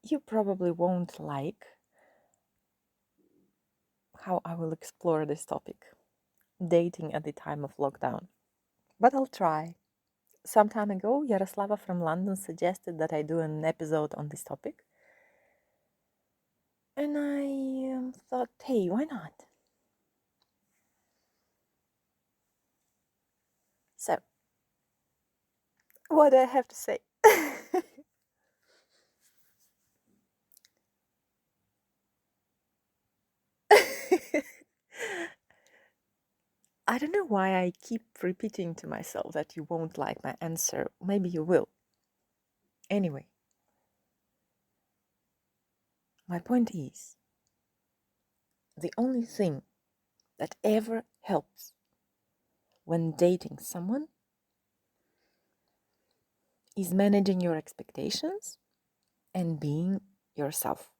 you probably won't like how I will explore this topic, dating at the time of lockdown. But I'll try. Some time ago, Yaroslava from London suggested that I do an episode on this topic. And I thought, hey, why not? So, what do I have to say? I don't know why I keep repeating to myself that you won't like my answer. Maybe you will. Anyway, my point is the only thing that ever helps when dating someone is managing your expectations and being yourself.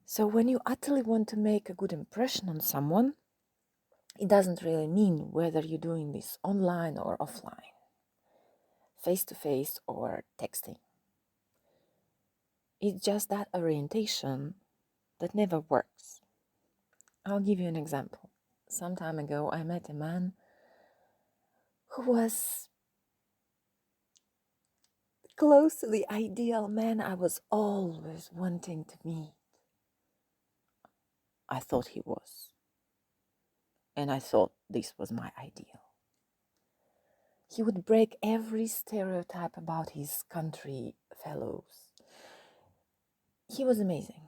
So when you utterly want to make a good impression on someone, it doesn't really mean whether you're doing this online or offline, face to face or texting. It's just that orientation that never works. I'll give you an example. Some time ago, I met a man who was close to the ideal man I was always wanting to meet. I thought he was. And I thought this was my ideal. He would break every stereotype about his country fellows. He was amazing.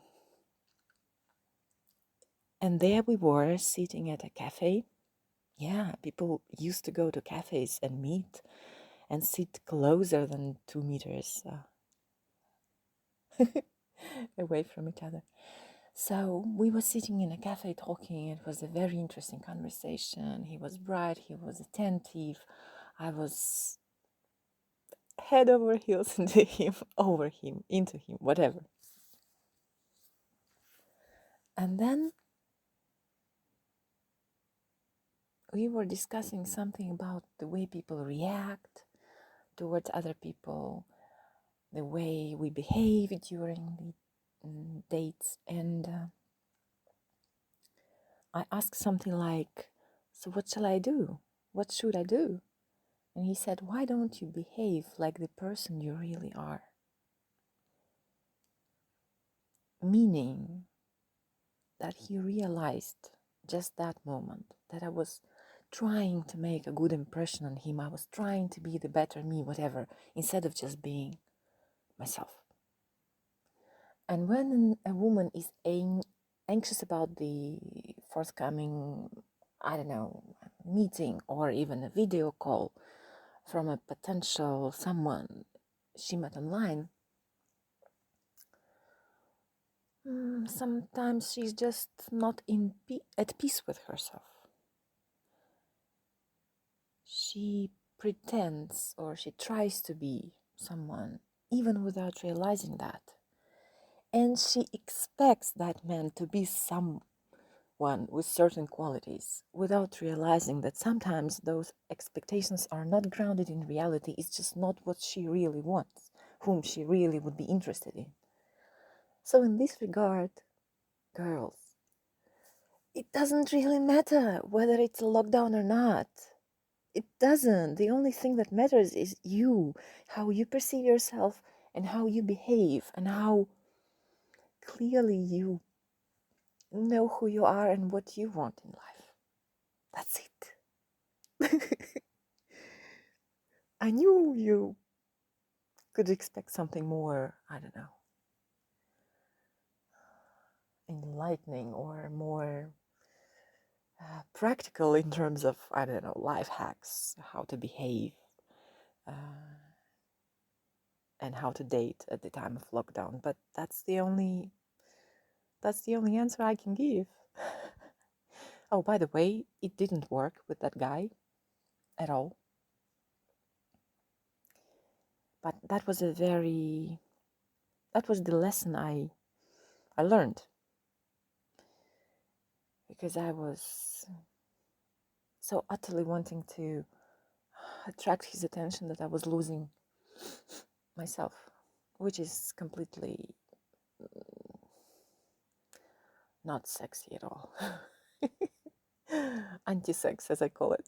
And there we were sitting at a cafe. Yeah, people used to go to cafes and meet and sit closer than 2 meters away from each other. So we were sitting in a cafe talking. It was a very interesting conversation. He was bright, he was attentive. I was head over heels into him, over him, into him, whatever. And then we were discussing something about the way people react towards other people, the way we behave during the dates. And I asked something like, so what shall I do? What should I do? And he said, why don't you behave like the person you really are? Meaning that he realized just that moment that I was trying to make a good impression on him. I was trying to be the better me, whatever, instead of just being myself. And when a woman is anxious about the forthcoming, I don't know, meeting or even a video call from a potential someone she met online, sometimes she's just not at peace with herself. She pretends or she tries to be someone even without realizing that. And she expects that man to be someone with certain qualities without realizing that sometimes those expectations are not grounded in reality. It's just not what she really wants, whom she really would be interested in. So in this regard, girls, it doesn't really matter whether it's a lockdown or not. It doesn't. The only thing that matters is you, how you perceive yourself and how you behave and how clearly you know who you are and what you want in life. That's it. I knew you could expect something more, I don't know, enlightening or more practical in terms of, I don't know, life hacks, how to behave, and how to date at the time of lockdown. But that's the only answer I can give. Oh, by the way, it didn't work with that guy at all. But that was the lesson I learned. Because I was so utterly wanting to attract his attention that I was losing myself, which is completely not sexy at all. Anti-sex, as I call it.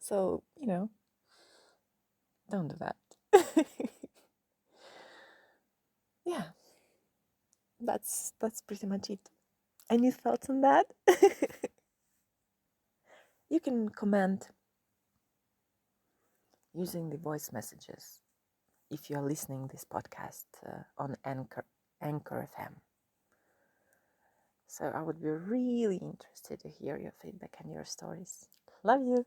So, don't do that. Yeah, that's pretty much it. Any thoughts on that? You can comment using the voice messages if you are listening this podcast on Anchor FM. So I would be really interested to hear your feedback and your stories. Love you.